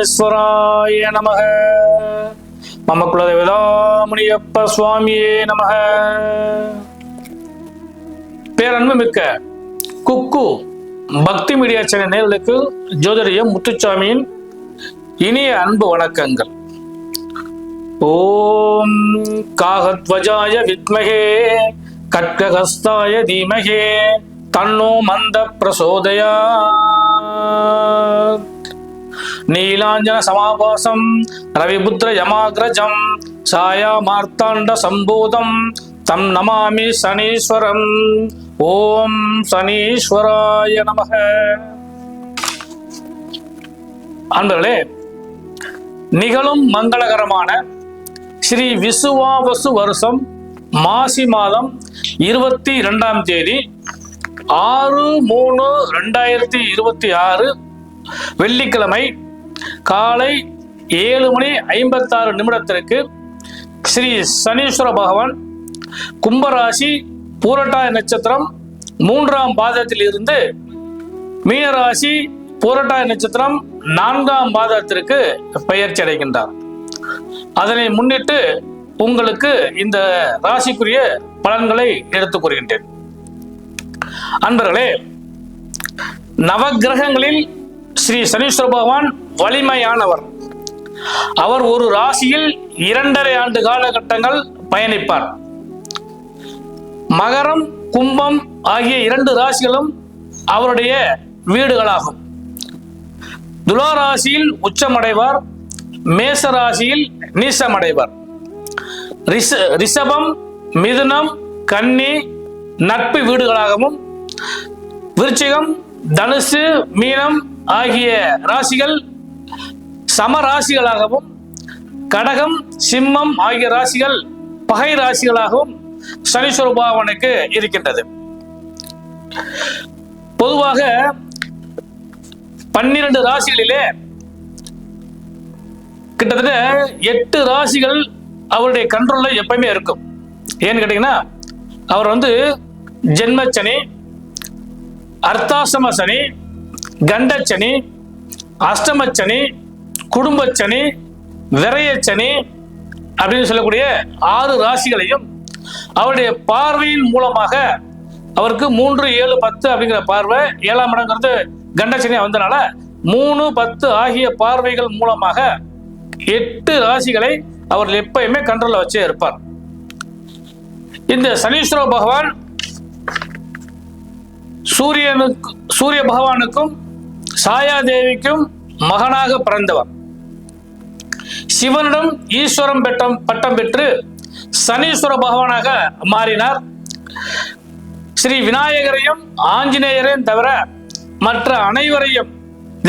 விக்னேஸ்வராய நமக. மம குலதேவதாமுனியப்ப சுவாமியே நமக. பேரன்பு மிக்க குக்கு பக்தி மீடியா சேனல் நேயர்களுக்கு ஜோதிடர் முத்துசாமியின் இனிய அன்பு வணக்கங்கள். ஓம் காகத்வஜாய வித்மகே கட்கஹஸ்தாய தீமகே தன்னோ மந்த பிரசோதயாத். நீலாஞ்சன சமாபாசம் ரவிபுத்திர யமாக்ரஜம் சாயா மார்த்தாண்ட சம்பூதம் தம் நமாமி சனீஸ்வரம். ஓம் சனீஸ்வராய நமக. அன்பர்களே, நிகழும் மங்களகரமான ஸ்ரீ விசுவாவசு வருஷம் மாசி மாதம் 22ஆம் தேதி 6/3/2026 வெள்ளிக்கிழமை காலை 7:56 ஸ்ரீ சனீஸ்வர பகவான் கும்பராசி பூரட்டாதி நட்சத்திரம் 3ஆம் பாதத்தில் இருந்து மீனராசி பூரட்டாதி நட்சத்திரம் 4ஆம் பாதத்திற்கு பெயர்ச்சி அடைகின்றார். அதனை முன்னிட்டு உங்களுக்கு இந்த ராசிக்குரிய பலன்களை எடுத்துக் கூறுகின்றேன். அன்பர்களே, நவகிரகங்களில் ஸ்ரீ சனீஸ்வர பகவான் வலிமையானவர். அவர் ஒரு ராசியில் 2.5 ஆண்டு காலகட்டங்கள் பயணிப்பார். மகரம் கும்பம் ஆகிய 2 ராசிகளும் அவருடைய வீடுகளாகும். துலா ராசியில் உச்சமடைவார், மேச ராசியில் நீசமடைவார். ரிஷபம் மிதுனம் கன்னி நட்பு வீடுகளாகவும், விருச்சிகம் தனுசு மீனம் ஆகிய ராசிகள் சம ராசிகளாகவும், கடகம் சிம்மம் ஆகிய ராசிகள் பகை ராசிகளாகவும் சனீஸ்வர பகவானுக்கு இருக்கின்றது. பொதுவாக 12 ராசிகளிலே கிட்டத்தட்ட 8 ராசிகள் அவருடைய கண்ட்ரோல்ல எப்பயுமே இருக்கும். ஏன்னு கேட்டீங்கன்னா, அவர் ஜென்மச்சனி, அர்த்தாசம சனி, கண்டச்சனி, அஷ்டமச்சனி, குடும்பச்சனி, விரயச்சனி அப்படின்னு சொல்லக்கூடிய 6 ராசிகளையும் அவருடைய பார்வையின் மூலமாக அவருக்கு 3, 7, 10 அப்படிங்கிற பார்வை, 7ஆம் இடங்கிறது கண்டச்சனியா வந்தனால 3, 10 ஆகிய பார்வைகள் மூலமாக 8 ராசிகளை அவர் எப்பயுமே கண்ட்ரோல்ல வச்சே இருப்பார். இந்த சனீஸ்வர பகவான் சூரிய பகவானுக்கும் சாயாதேவிக்கும் மகனாக பிறந்தவர். சிவனிடம் ஈஸ்வரம் பட்டம் பெற்று சனீஸ்வர பகவானாக மாறினார். ஸ்ரீ விநாயகரையும் ஆஞ்சநேயரையும் தவிர மற்ற அனைவரையும்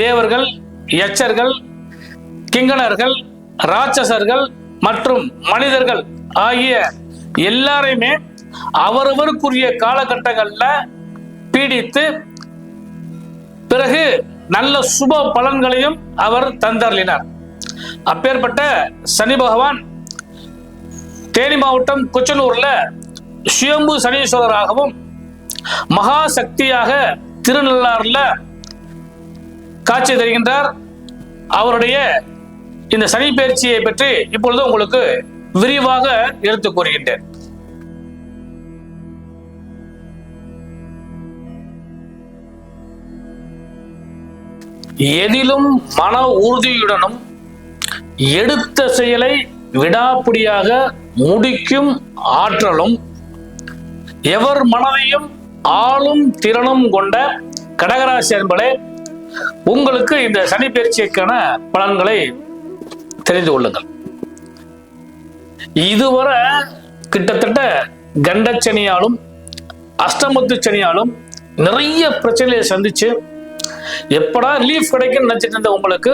தேவர்கள், யட்சர்கள், கிங்கணர்கள், ராட்சசர்கள் மற்றும் மனிதர்கள் ஆகிய எல்லாரையுமே அவரவருக்குரிய காலகட்டங்கள்ல பீடித்து பிறகு நல்ல சுப பலன்களையும் அவர் தந்தருளினார். அப்பேற்பட்ட சனி பகவான் தேனி மாவட்டம் குச்சனூர்ல சுயம்பு சனீஸ்வரராகவும், மகா சக்தியாக திருநள்ளாறுல காட்சி தருகின்றார். அவருடைய இந்த சனி பயிற்சியை பற்றி இப்பொழுது உங்களுக்கு விரிவாக எடுத்துக் கூறுகின்றேன். எதிலும் மன உறுதியுடனும் எடுத்த செயலை விடாப்பிடியாக முடிக்கும் ஆற்றலும் எவர் மனதையும் ஆளும் திறனும் கொண்ட கடகராசி என்பதே உங்களுக்கு இந்த சனி பயிற்சிக்கான பலன்களை தெரிந்து கொள்ளுங்கள். இதுவரை கிட்டத்தட்ட கண்டச்சனியாலும் அஷ்டமத்து சனியாலும் நிறைய பிரச்சனையை சந்திச்சு எப்படா ரிலீஃப் கிடைக்கும் நினைச்சிட்டு இருந்த உங்களுக்கு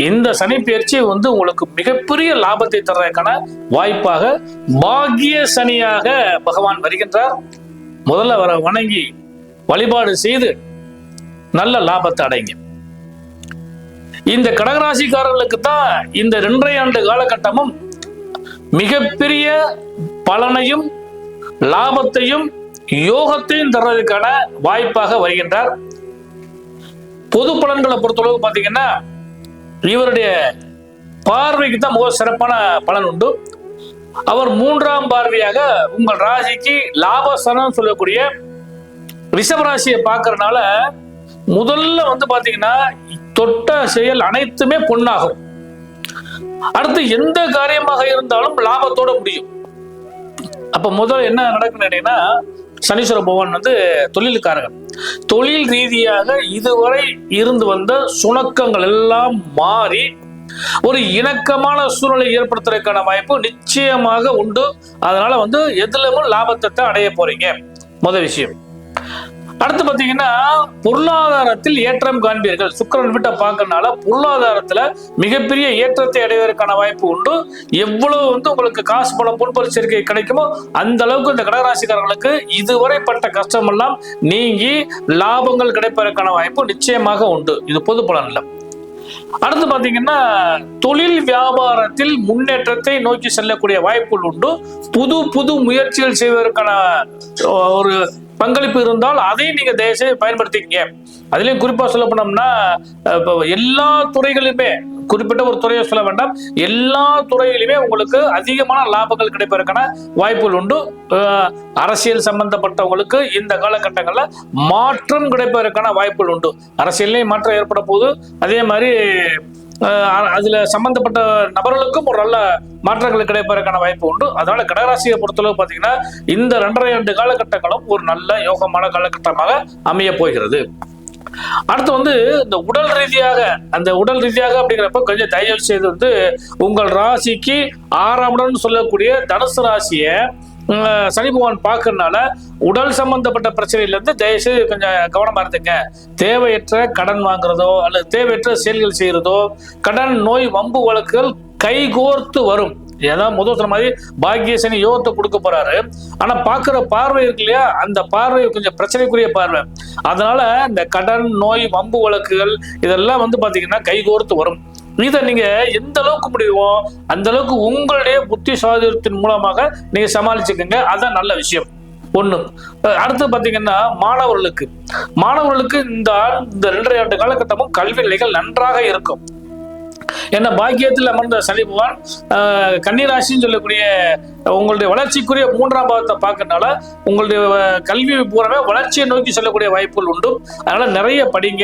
இந்த சனி பயிற்சி உங்களுக்கு மிகப்பெரிய லாபத்தை தர்றதுக்கான வாய்ப்பாக பாக்கிய சனியாக பகவான் வருகின்றார். முதல்ல அவரை வணங்கி வழிபாடு செய்து நல்ல லாபத்தை அடைங்க. இந்த கடகராசிக்காரர்களுக்கு தான் இந்த 2.5 ஆண்டு காலகட்டமும் மிகப்பெரிய பலனையும் லாபத்தையும் யோகத்தையும் தர்றதுக்கான வாய்ப்பாக வருகின்றார். பொது பலன்களை பொறுத்தளவு பார்த்தீங்கன்னா, இவருடைய பார்வைக்கு தான் மிக சிறப்பான பலன் உண்டு. அவர் 3ஆம் பார்வையாக உங்கள் ராசிக்கு லாபஸ்தானம் சொல்லக்கூடிய ரிஷபராசியை பார்க்கறதுனால முதல்ல வந்து பாத்தீங்கன்னா தொட்ட செயல் அனைத்துமே பொன்னாகும். அடுத்து எந்த காரியமாக இருந்தாலும் லாபத்தோட முடியும். அப்ப முதல்ல என்ன நடக்குன்னு கேட்டீங்கன்னா, சனீஸ்வர பகவான் வந்து தொழிலுக்காரர்கள். தொழில் ரீதியாக இதுவரை இருந்து வந்த சுணக்கங்கள் எல்லாம் மாறி ஒரு இணக்கமான சூழ்நிலை ஏற்படுத்துறதுக்கான வாய்ப்பு நிச்சயமாக உண்டு. அதனால வந்து எதுலயும் லாபத்தை அடைய போறீங்க, முதல் விஷயம். அடுத்து பாத்தீங்கன்னா பொருளாதாரத்தில் ஏற்றம் காண்பீர்கள். சுக்கிரன் வீட்டை பார்க்கறதுனால பொருளாதாரத்துல மிகப்பெரிய ஏற்றத்தை அடைவதற்கான வாய்ப்பு உண்டு. எவ்வளவு வந்து உங்களுக்கு காசு பணம் பொன்பொருள் சேர்க்கை கிடைக்குமோ அந்த அளவுக்கு இந்த கடகராசிக்காரர்களுக்கு இதுவரை பட்ட கஷ்டம் எல்லாம் நீங்கி லாபங்கள் கிடைப்பதற்கான வாய்ப்பு நிச்சயமாக உண்டு. இது பொது பலன் இல்லை. அடுத்து பாத்தீங்கன்னா தொழில் வியாபாரத்தில் முன்னேற்றத்தை நோக்கி செல்லக்கூடிய வாய்ப்புகள் உண்டு. புது புது முயற்சிகள் செய்வதற்கான ஒரு பங்களிப்பு இருந்தால் அதையும் நீங்க தயவுசெய்து பயன்படுத்திக்கங்க. அதுலயும் குறிப்பா சொல்ல போனோம்னா எல்லா துறைகளிலுமே, குறிப்பிட்ட ஒரு துறையை சொல்ல வேண்டாம், எல்லா துறையிலுமே உங்களுக்கு அதிகமான லாபங்கள் கிடைப்பதற்கான வாய்ப்புகள் உண்டு. அரசியல் சம்பந்தப்பட்டவங்களுக்கு இந்த காலகட்டங்கள்ல மாற்றம் கிடைப்பதற்கான வாய்ப்புகள் உண்டு. அரசியல்லையும் மாற்றம் ஏற்பட போகுது. அதே மாதிரி அதுல சம்பந்தப்பட்ட நபர்களுக்கும் ஒரு நல்ல மாற்றங்கள் கிடைப்பதற்கான வாய்ப்பு உண்டு. அதனால கடகராசியை பொறுத்தளவு பாத்தீங்கன்னா இந்த 2.5 ஆண்டு காலகட்டங்களும் ஒரு நல்ல யோகமான காலகட்டமாக அமைய போகிறது. அடுத்து வந்து இந்த உடல் ரீதியாக அப்படிங்கிறப்ப கொஞ்சம் தயவு செய்து வந்து உங்கள் ராசிக்கு 6ஆம் இடம் சொல்லக்கூடிய தனுசு ராசியை சனி பகவான் பார்க்கறதுனால உடல் சம்பந்தப்பட்ட பிரச்சனையில இருந்து தயவுசெய்து கொஞ்சம் கவனமா இருந்துங்க. தேவையற்ற கடன் வாங்குறதோ அல்லது தேவையற்ற செயல்கள் செய்யறதோ, கடன் நோய் வம்பு வழக்குகள் கைகோர்த்து வரும். ஏதாவது முதல் சொன்ன மாதிரி பாக்கிய சனி யோகத்தை கொடுக்க போறாரு. ஆனா பாக்குற பார்வை இருக்கு இல்லையா, அந்த பார்வை கொஞ்சம் பிரச்சனைக்குரிய பார்வை. அதனால இந்த கடன் நோய் வம்பு வழக்குகள் இதெல்லாம் வந்து பாத்தீங்கன்னா கைகோர்த்து வரும். இதை நீங்க எந்த அளவுக்கு முடியுமோ அந்த அளவுக்கு உங்களுடைய புத்தி சாதுரியத்தின் மூலமாக நீங்க சமாளிச்சுக்கோங்க. அதான் நல்ல விஷயம். ஒண்ணு. அடுத்து பாத்தீங்கன்னா மாணவர்களுக்கு இந்த 2.5 ஆண்டு காலகட்டமும் கல்வி நிலைகள் நன்றாக இருக்கும். என்ன பாக்கியத்தில் அமர்ந்த சனி பகவான் கன்னிராசின்னு சொல்லக்கூடிய உங்களுடைய வளர்ச்சிக்குரிய 3ஆம் பாவத்தை பார்க்கறதுனால உங்களுடைய கல்வி பூராமே வளர்ச்சியை நோக்கி செல்லக்கூடிய வாய்ப்புகள் உண்டு. அதனால நிறைய படிங்க.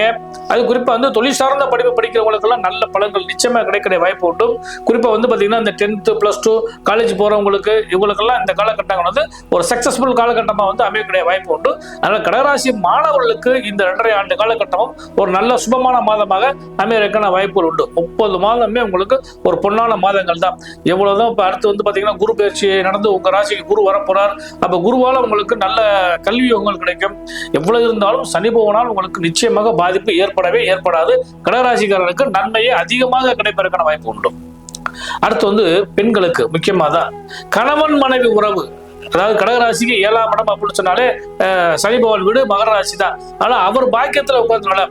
அது குறிப்பா வந்து தொழில் சார்ந்த படிப்பு படிக்கிறவங்களுக்கெல்லாம் நல்ல பலன்கள் நிச்சயமா கிடைக்கிற வாய்ப்பு உண்டு. குறிப்பா வந்து பாத்தீங்கன்னா இந்த 10th +2 காலேஜ் போறவங்களுக்கு இவங்களுக்கெல்லாம் இந்த காலகட்டங்கள் வந்து ஒரு சக்சஸ்ஃபுல் காலகட்டமா வந்து அமையக்கூடிய வாய்ப்பு உண்டு. அதனால கடகராசி மாணவர்களுக்கு இந்த 2.5 ஆண்டு காலகட்டமும் ஒரு நல்ல சுபமான மாதமாக அமையறதுக்கான வாய்ப்புகள் உண்டு. 30 மாதமே உங்களுக்கு ஒரு பொன்னான மாதங்கள் தான். எவ்வளவுதான் இப்ப அடுத்து வந்து பாத்தீங்கன்னா குரு பயிற்சி நடந்து உங்க ராசிக்கு குரு வரப்போறார். அப்ப குருவால உங்களுக்கு நல்ல கல்வி யோகங்கள் கிடைக்கும். எவ்வளவு இருந்தாலும் சனி பகவானால் உங்களுக்கு நிச்சயமாக பாதிப்பு ஏற்படவே ஏற்படாது. கடகராசிக்காரர்களுக்கு நன்மையே அதிகமாக கிடைப்பதற்கான வாய்ப்பு உண்டு. அடுத்து வந்து பெண்களுக்கு முக்கியமா தான் கணவன் மனைவி உறவு. அதாவது கடகராசிக்கு 7ஆம் இடம் அப்படின்னு சொன்னாலே சனி பகவான் வீடு மகர ராசி தான். ஆனா அவர் பாக்கியத்துல உட்கார்ந்தனால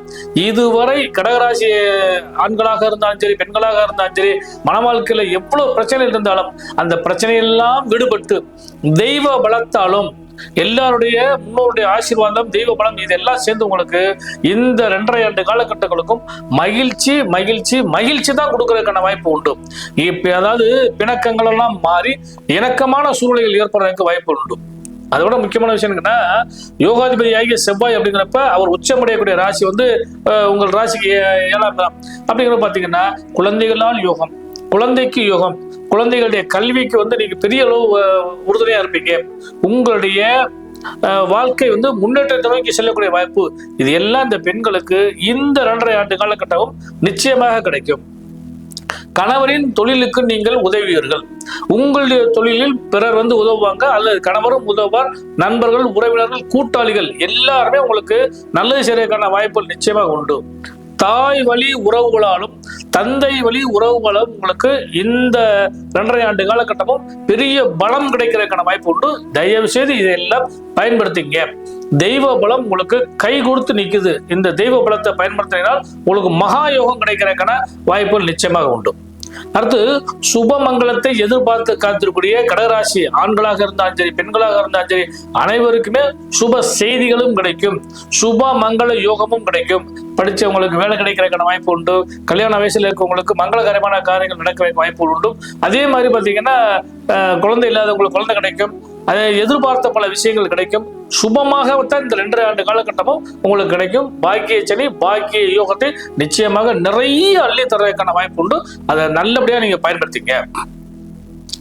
இதுவரை கடகராசி ஆண்களாக இருந்தாலும் சரி பெண்களாக இருந்தாலும் சரி மன வாழ்க்கையில எவ்வளவு பிரச்சனை இருந்தாலும் அந்த பிரச்சனையெல்லாம் விடுபட்டு தெய்வ பலத்தாலும் எல்லாருடைய முன்னோருடைய ஆசீர்வாதம் தெய்வ பலம் இதெல்லாம் சேர்ந்து உங்களுக்கு இந்த 2.5 ஆண்டு காலகட்டங்களுக்கும் மகிழ்ச்சி தான் கொடுக்கறதுக்கான வாய்ப்பு உண்டு. இப்ப அதாவது பிணக்கங்கள் எல்லாம் மாறி இணக்கமான சூழ்நிலைகள் ஏற்படுறதுக்கு வாய்ப்பு உண்டு. அதோட முக்கியமான விஷயம் என்னன்னா யோகாதிபதி ஆகிய செவ்வாய் அப்படிங்கிறப்ப அவர் உச்சமடையக்கூடிய ராசி வந்து உங்கள் ராசிக்கு 7ஆம் இடம் அப்படிங்கிற பாத்தீங்கன்னா குழந்தைகளால் யோகம், குழந்தைக்கு யோகம், குழந்தைகளுடைய கல்விக்கு வந்து நீங்க பெரிய அளவு உறுதுணையா இருப்பீங்க. உங்களுடைய வாழ்க்கை வந்து முன்னேற்றத்தை நோக்கி செல்லக்கூடிய வாய்ப்பு இது எல்லாம் இந்த பெண்களுக்கு இந்த 2.5 ஆண்டு காலகட்டமும் நிச்சயமாக கிடைக்கும். கணவரின் தொழிலுக்கு நீங்கள் உதவியீர்கள். உங்களுடைய தொழிலில் பிறர் வந்து உதவுவாங்க அல்லது கணவரும் உதவுவார். நண்பர்கள், உறவினர்கள், கூட்டாளிகள் எல்லாருமே உங்களுக்கு நல்லது செய்யறதுக்கான வாய்ப்புகள் நிச்சயமாக உண்டு. தாய் வழி உறவுகளாலும் தந்தை வழி உறவுகளாலும் உங்களுக்கு இந்த 2.5 ஆண்டு காலகட்டமும் பெரிய பலம் கிடைக்கிறதுக்கான வாய்ப்பு உண்டு. தயவு செய்து இதெல்லாம் பயன்படுத்திங்க. தெய்வ பலம் உங்களுக்கு கை கொடுத்து நிக்குது. இந்த தெய்வ பலத்தை பயன்படுத்தினால் உங்களுக்கு மகா யோகம் கிடைக்கிறதுக்கான வாய்ப்புகள் நிச்சயமாக உண்டு. அடுத்து சுபமங்கலத்தை எதிர்பார்த்து காத்திருக்கூடிய கடகராசி ஆண்களாக இருந்தாலும் சரி பெண்களாக இருந்தாலும் சரி அனைவருக்குமே சுப செய்திகளும் கிடைக்கும், சுப மங்கள யோகமும் கிடைக்கும். படிச்சவங்களுக்கு வேலை கிடைக்கிறதுக்கான வாய்ப்பு உண்டு. கல்யாண வயசுல இருக்கவங்களுக்கு மங்களகரமான காரியங்கள் நடக்கிற வாய்ப்புகள் உண்டு. அதே மாதிரி பார்த்தீங்கன்னா குழந்தை இல்லாதவங்களுக்கு குழந்தை கிடைக்கும். அதை எதிர்பார்த்த பல விஷயங்கள் கிடைக்கும். சுபமாகத்தான் இந்த 2.5 ஆண்டு காலகட்டமும் உங்களுக்கு கிடைக்கும். பாக்கிய சனி பாக்கிய யோகத்தை நிச்சயமாக நிறைய அள்ளி தர்றதுக்கான வாய்ப்பு உண்டு. அதை நல்லபடியா நீங்க பயன்படுத்திங்க.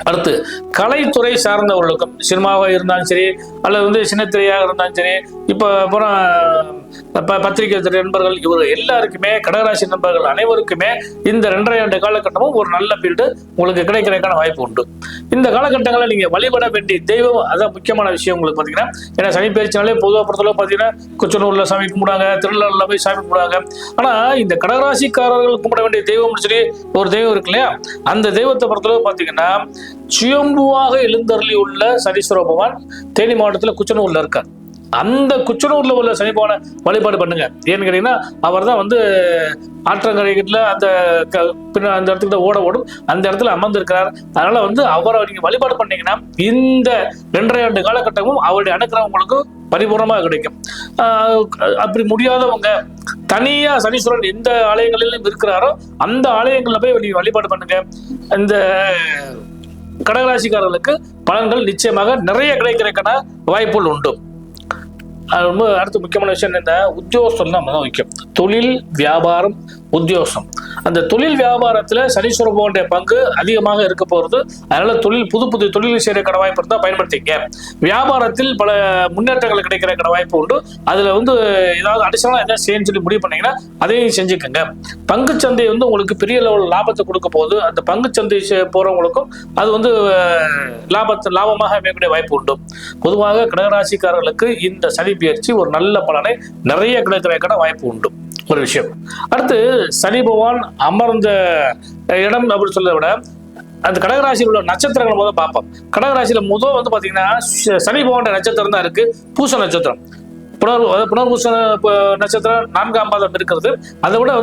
அடுத்து கலைத்துறை சார்ந்தவர்களுக்கும் சினிமாவாக இருந்தாலும் சரி, அல்லது சின்னத்திரையாக இருந்தாலும் சரி, இப்போ அப்புறம் பத்திரிகை நண்பர்கள், இவர் எல்லாருக்குமே, கடகராசி நண்பர்கள் அனைவருக்குமே இந்த 2.5 ஆண்டு காலகட்டமும் ஒரு நல்ல பீரியடு உங்களுக்கு கிடைக்கிறதுக்கான வாய்ப்பு உண்டு. இந்த காலகட்டங்களில் நீங்க வழிபட வேண்டிய தெய்வம், அதான் முக்கியமான விஷயம் உங்களுக்கு பார்த்தீங்கன்னா. ஏன்னா சனி பயிற்சினாலே பொதுவாக பொறுத்தளவு பார்த்தீங்கன்னா குச்சனூர்ல சாமி கும்பிடுவாங்க, திருநள்ளாறுல போய் சாமி கும்பிடுவாங்க. ஆனா இந்த கடகராசிக்காரர்கள் கும்பிட வேண்டிய தெய்வம் சொல்லி ஒரு தெய்வம் இருக்கு இல்லையா, அந்த தெய்வத்தை பொறுத்தளவு பார்த்தீங்கன்னா சுயம்புவாக எழுந்தருளி உள்ள சனீஸ்வர பகவான் தேனி மாவட்டத்தில் குச்சனூர்ல இருக்கார். அந்த குச்சனூர்ல உள்ள சனி பகவானை வழிபாடு பண்ணுங்க. ஏன்னு கேட்டீங்கன்னா அவர் தான் ஆற்றங்கரைகிட்ட அந்த இடத்துல ஓடும், அந்த இடத்துல அமர்ந்திருக்கிறார். அதனால அவரை நீங்க வழிபாடு பண்ணீங்கன்னா இந்த 2.5 ஆண்டு காலகட்டமும் அவருடைய அனுக்கிரகம் உங்களுக்கு பரிபூர்ணமாக கிடைக்கும். அப்படி முடியாதவங்க தனியா சனீஸ்வரன் எந்த ஆலயங்களிலும் இருக்கிறாரோ அந்த ஆலயங்கள்ல போய் நீங்க வழிபாடு பண்ணுங்க. இந்த கடகராசிக்காரர்களுக்கு பலன்கள் நிச்சயமாக நிறைய கிடைக்கிறதுக்கான வாய்ப்புகள் உண்டு. ரொம்ப அடுத்த முக்கியமான விஷயம் என்ன, உத்தியோகஸ்தம் தான் முக்கியம். தொழில் வியாபாரம் உத்தியோகம், அந்த தொழில் வியாபாரத்துல சனீஸ்வர பகவானுடைய பங்கு அதிகமாக இருக்க போறது. அதனால புது புது தொழில் செய்யற வாய்ப்பு இருந்தா பயன்படுத்திக்க. வியாபாரத்தில் பல முன்னேற்றங்கள் கிடைக்கிற வாய்ப்பு உண்டு. அதுல ஏதாவது அடிஷனலா என்ன செய்யணும்னு சொல்லி முடிவு பண்ணீங்கன்னா அதையும் செஞ்சுக்கோங்க. பங்குச்சந்தை உங்களுக்கு பெரிய லெவல் லாபத்தை கொடுக்க போகுது. அந்த பங்குச்சந்தை போறவங்களுக்கும் அது லாபமாக அமையக்கூடிய வாய்ப்பு உண்டு. பொதுவாக கடகராசிக்காரர்களுக்கு இந்த சனி பயிற்சி ஒரு நல்ல பலனை நிறைய கிடைக்கிறதுக்கான வாய்ப்பு உண்டு. ஒரு விஷயம். அடுத்து சனி பகவான் அமர்ந்த இடம் அப்படின்னு சொல்றதை விட அந்த கடகராசியில் உள்ள நட்சத்திரங்களை முதல் பார்ப்போம். கடகராசியில முதல் பாத்தீங்கன்னா சனி பகவான் நட்சத்திரம் தான் இருக்கு, பூச நட்சத்திரம். புனர்பூச நட்சத்திரம் 4ஆம் பாதம் இருக்கிறது. அதை விட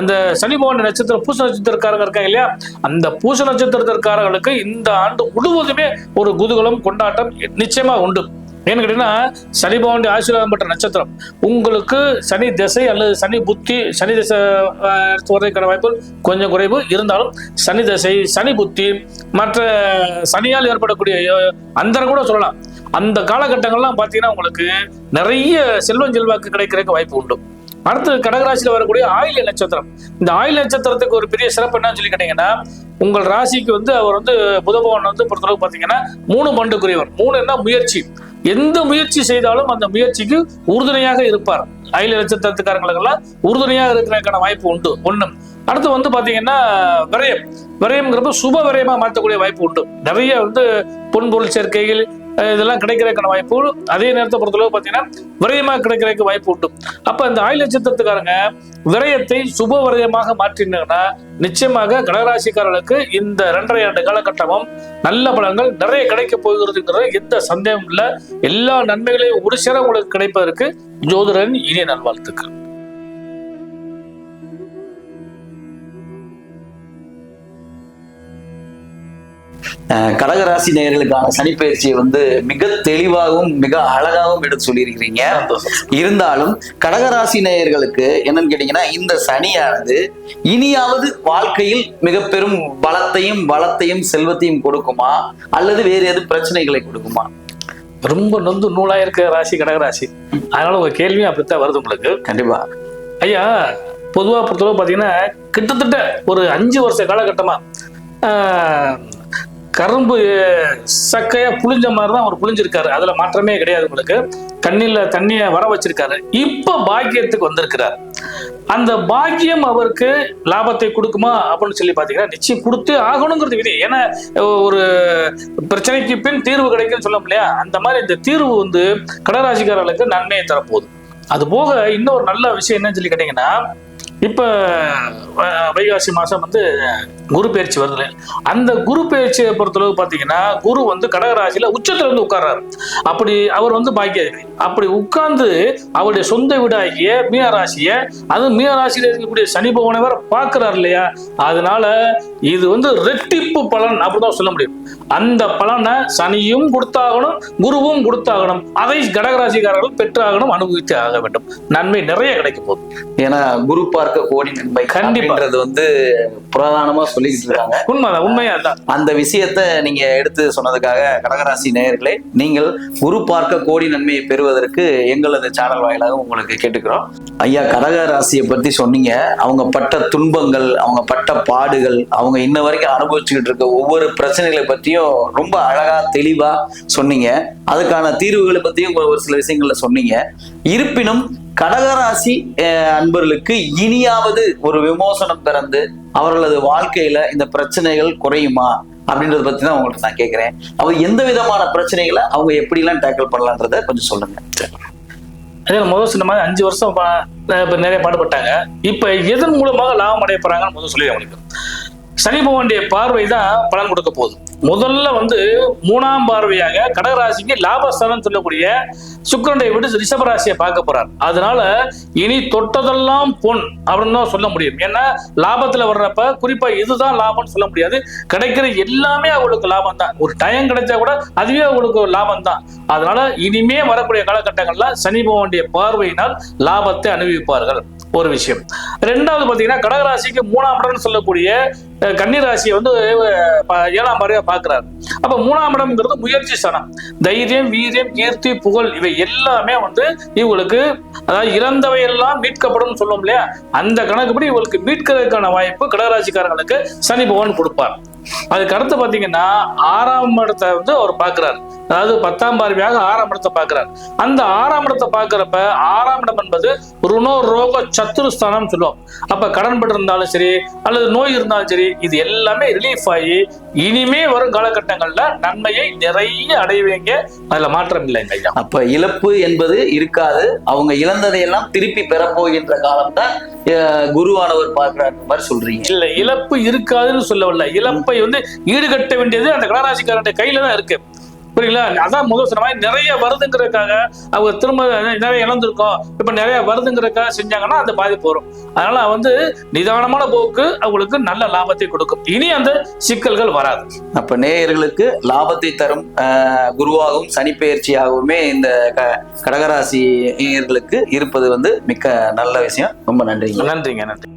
அந்த சனி பகவான் நட்சத்திரம் பூச நட்சத்திரக்காரங்க இருக்காங்க இல்லையா, அந்த பூச நட்சத்திரக்காரர்களுக்கு இந்த ஆண்டு முழுவதுமே ஒரு குதூகலம் கொண்டாட்டம் நிச்சயமா உண்டு. ஏன்னு கேட்டீங்கன்னா சனி பகவானுடைய ஆசீர்வாதம் பெற்ற நட்சத்திரம். உங்களுக்கு சனி திசை அல்லது சனி புத்தி, சனி திசை வருவதற்கான வாய்ப்பு கொஞ்சம் குறைவு இருந்தாலும் சனி திசை, சனி புத்தி, மற்ற சனியால் ஏற்படக்கூடிய அந்தரம் கூட சொல்லலாம். அந்த காலகட்டங்கள்லாம் பார்த்தீங்கன்னா உங்களுக்கு நிறைய செல்வாக்கு கிடைக்கிறதுக்கு வாய்ப்பு உண்டு. அடுத்து கடகராசியில வரக்கூடிய ஆயில்ய நட்சத்திரம். இந்த ஆயில்ய நட்சத்திரத்துக்கு ஒரு பெரிய சிறப்பு என்னன்னு சொல்லி கேட்டீங்கன்னா, உங்கள் ராசிக்கு அவர் புத பகவான் பொறுத்தளவு பார்த்தீங்கன்னா 3 பண்டுக்குரியவர். 3 என்ன முயற்சி, எந்த முயற்சி செய்தாலும் அந்த முயற்சிக்கு உறுதுணையாக இருப்பார். ஆயில்ய நட்சத்திரத்துக்காரங்களுக்கெல்லாம் உறுதுணையாக இருக்கிறதுக்கான வாய்ப்பு உண்டு. 1. அடுத்து பாத்தீங்கன்னா விரயம்ங்கிறப்ப சுப விரயமா மாற்றக்கூடிய வாய்ப்பு உண்டு. நிறைய பொன்பொருள் சேர்க்கைகள் இதெல்லாம் கிடைக்கிறதுக்கான வாய்ப்பு. அதே நேரத்தை பொறுத்தளவு பார்த்தீங்கன்னா விரயமாக கிடைக்கிறதுக்கு வாய்ப்பு உண்டு. அப்ப இந்த ஆயில்ய நட்சத்திரத்துக்காரங்க விரயத்தை சுப விரயமாக மாற்றினாங்கன்னா நிச்சயமாக கடகராசிக்காரர்களுக்கு இந்த 2.5 ஆண்டு காலகட்டமும் நல்ல பலன்கள் நிறைய கிடைக்க போகிறதுங்கிறது எந்த சந்தேகமும் இல்லை. எல்லா நன்மைகளையும் ஒரு சேர உங்களுக்கு கிடைப்பதற்கு ஜோதிடரின் இனிய நல்வாழ்த்துக்கள். கடகராசி நேயர்களுக்கான சனிப்பயிற்சியை மிக தெளிவாகவும் மிக அழகாகவும் எடுத்து சொல்லியிருக்கிறீங்க. இருந்தாலும் கடகராசி நேயர்களுக்கு என்னன்னு கேட்டீங்கன்னா, இந்த சனியானது இனியாவது வாழ்க்கையில் மிக பெரும் பலத்தையும் வளத்தையும் செல்வத்தையும் கொடுக்குமா, அல்லது வேறு எதுவும் பிரச்சனைகளை கொடுக்குமா? ரொம்ப நூலாயிருக்க ராசி கடகராசி. அதனால உங்க கேள்வியும் அப்படித்தான் வருது உங்களுக்கு. கண்டிப்பா ஐயா. பொதுவா பொறுத்தளவு பாத்தீங்கன்னா கிட்டத்தட்ட ஒரு 5 வருஷ காலகட்டமா கரும்பு சக்கையா புளிஞ்ச மாதிரிதான் அவர் புளிஞ்சிருக்காரு. அதுல மாற்றமே கிடையாது. உங்களுக்கு கண்ணில தண்ணிய வர வச்சிருக்காரு. இப்ப பாக்கியத்துக்கு வந்திருக்கிறார். அந்த பாக்கியம் அவருக்கு லாபத்தை கொடுக்குமா அப்படின்னு சொல்லி பாத்தீங்கன்னா நிச்சயம் கொடுத்து ஆகணுங்கிறது விதி. ஏன்னா ஒரு பிரச்சனைக்கு பின் தீர்வு கிடைக்குன்னு சொல்ல முடியா. அந்த மாதிரி இந்த தீர்வு கடகராசிக்காரர்களுக்கு நன்மையை தரப்போகுது. அது போக இன்னொரு நல்ல விஷயம் என்னன்னு சொல்லி கேட்டீங்கன்னா, இப்ப வைகாசி மாசம் குரு பயிற்சி வருது. அந்த குரு பயிற்சியை பொறுத்தளவு பாத்தீங்கன்னா குரு கடகராசியில உச்சத்துல உட்கார்றாரு. அப்படி அவர் பாக்கியாதிபதி. அப்படி உட்கார்ந்து அவருடைய சொந்த வீடாகிய மீனராசிய, அது மீனராசியில இருக்கக்கூடிய சனி பகவானை வேற பாக்குறாரு இல்லையா. அதனால இது வந்து ரெட்டிப்பு பலன் அப்படிதான் சொல்ல முடியும். அந்த பலனை சனியும் கொடுத்தாகணும், குருவும் கொடுத்தாகணும். அதை கடகராசிக்காரர்கள் பெற்றாகணும், அனுபவித்து ஆக வேண்டும். நன்மை நிறைய கிடைக்க போகுது. ஏன்னா குரு பார்க்க கோடி நன்மை கண்டிப்பான்றது வந்து பிரதானமா சொல்லிக்கிட்டு இருக்காங்க. உண்மைதான், உண்மையா தான். அந்த விஷயத்த நீங்க எடுத்து சொன்னதுக்காக கடகராசி நேயர்களே, நீங்கள் குரு பார்க்க கோடி நன்மையை பெறுவதற்கு எங்களது சேனல் வாயிலாக உங்களுக்கு கேட்டுக்கிறோம். ஐயா, கடகராசியை பத்தி சொன்னீங்க. அவங்க பட்ட துன்பங்கள், அவங்க பட்ட பாடுகள், அவங்க இன்ன வரைக்கும் அனுபவிச்சுக்கிட்டு இருக்க ஒவ்வொரு பிரச்சனைகளை பற்றியும் ரொம்ப அழகா தெளிவா சொன்னீங்க. அதுக்கான தீர்வுகளை பத்தியும் ஒரு சில விஷயங்கள்ல சொன்னீங்க. இருப்பினும் கடகராசி அன்பர்களுக்கு இனியாவது ஒரு விமோசனம் பிறந்து அவர்களது வாழ்க்கையில இந்த பிரச்சனைகள் குறையுமா அப்படின்றத பத்தி தான் உங்களுக்கு நான் கேட்கிறேன். அவங்க எந்த விதமான பிரச்சனைகளை அவங்க எப்படி எல்லாம் டேக்கிள் பண்ணலான்றத கொஞ்சம் சொல்லுங்க. முதல் சொன்ன மாதிரி 5 வருஷம் நிறைய பாடுபட்டாங்க. இப்ப எதன் மூலமாக லாபம் அடைய போறாங்கன்னு முதல் சொல்லி அவங்களுக்கு சனி பகவானுடைய பார்வை தான் பலன் கொடுக்க போகுது. முதல்ல வந்து 3ஆம் பார்வையாக கடகராசிக்கு லாபஸ்தானம் சொல்லக்கூடிய சுக்கிரனை விட்டு ரிஷபராசியை பார்க்க போறார். அதனால இனி தொட்டதெல்லாம் பொன் அப்படின்னு தான் சொல்ல முடியும். ஏன்னா லாபத்துல வர்றப்ப குறிப்பா இதுதான் லாபம்னு சொல்ல முடியாது. கிடைக்கிற எல்லாமே அவங்களுக்கு லாபம் தான். ஒரு டைம் கிடைச்சா கூட அதுவே அவங்களுக்கு ஒரு லாபம் தான். அதனால இனிமே வரக்கூடிய காலகட்டங்கள்ல சனி பகவானுடைய பார்வையினால் லாபத்தை அனுபவிப்பார்கள். ஒரு விஷயம். 2வது பாத்தீங்கன்னா கடகராசிக்கு 3ஆம் இடம்னு சொல்லக்கூடிய கன்னிராசியை வந்து 7ஆம் பார்வையா பார்க்கிறார். அப்ப 3ஆம் இடம்ங்கிறது முயற்சி ஸ்தானம். தைரியம், வீரியம், கீர்த்தி, புகழ் இவை எல்லாமே வந்து இவங்களுக்கு, அதாவது இறந்தவை எல்லாம் மீட்கப்படும் சொல்லுவோம் இல்லையா, அந்த கணக்குப்படி இவங்களுக்கு மீட்கிறதுக்கான வாய்ப்பு கடகராசிக்காரங்களுக்கு சனி பகவான் கொடுப்பார். அதுக்கு அடுத்து பாத்தீங்கன்னா 6ஆம் இடத்தை வந்து அவர் பார்க்கிறார். அதாவது 10ஆம் பார்வையாக 6ஆம் இடத்தை பார்க்கிறார். அந்த 6ஆம் இடத்தை பார்க்கிறப்ப 6ஆம் இடம் என்பது ருணோ ரோக சத்துருஸ்தானம் சொல்லுவோம். அப்ப கடன் பட்டு இருந்தாலும் சரி அல்லது நோய் இருந்தாலும் சரி இது எல்லாமே ரிலீஃப் ஆகி இனிமே வரும் காலகட்டங்கள்ல நன்மையை நிறைய அடைவீங்க. அதுல மாற்றம் இல்லைங்க ஐயா. அப்ப இழப்பு என்பது இருக்காது. அவங்க இழந்ததையெல்லாம் திருப்பி பெறப்போகின்ற காலம் தான் குருவானவர் பார்க்கிறார் மாதிரி சொல்றீங்க. இல்ல, இழப்பு இருக்காதுன்னு சொல்லவில்லை. இழப்பை வந்து ஈடுகட்ட வேண்டியது அந்த கடகராசிக்காரனுடைய கையில தான் இருக்கு. புரியுங்களா? அதான் முதல் சொன்ன மாதிரி நிறைய வருதுங்கிறதுக்காக அவங்க திரும்ப நிறைய இழந்திருக்கோம், இப்ப நிறைய வருதுங்கிறதுக்காக செஞ்சாங்கன்னா அந்த பாதிப்பு வரும். அதனால வந்து நிதானமான போக்கு அவங்களுக்கு நல்ல லாபத்தை கொடுக்கும். இனி அந்த சிக்கல்கள் வராது. அப்ப நேயர்களுக்கு லாபத்தை தரும் குருவாகவும் சனி பெயர்ச்சியாகவுமே இந்த கடகராசி நேயர்களுக்கு இருப்பது வந்து மிக்க நல்ல விஷயம். ரொம்ப நன்றிங்க. நன்றிங்க. நன்றி.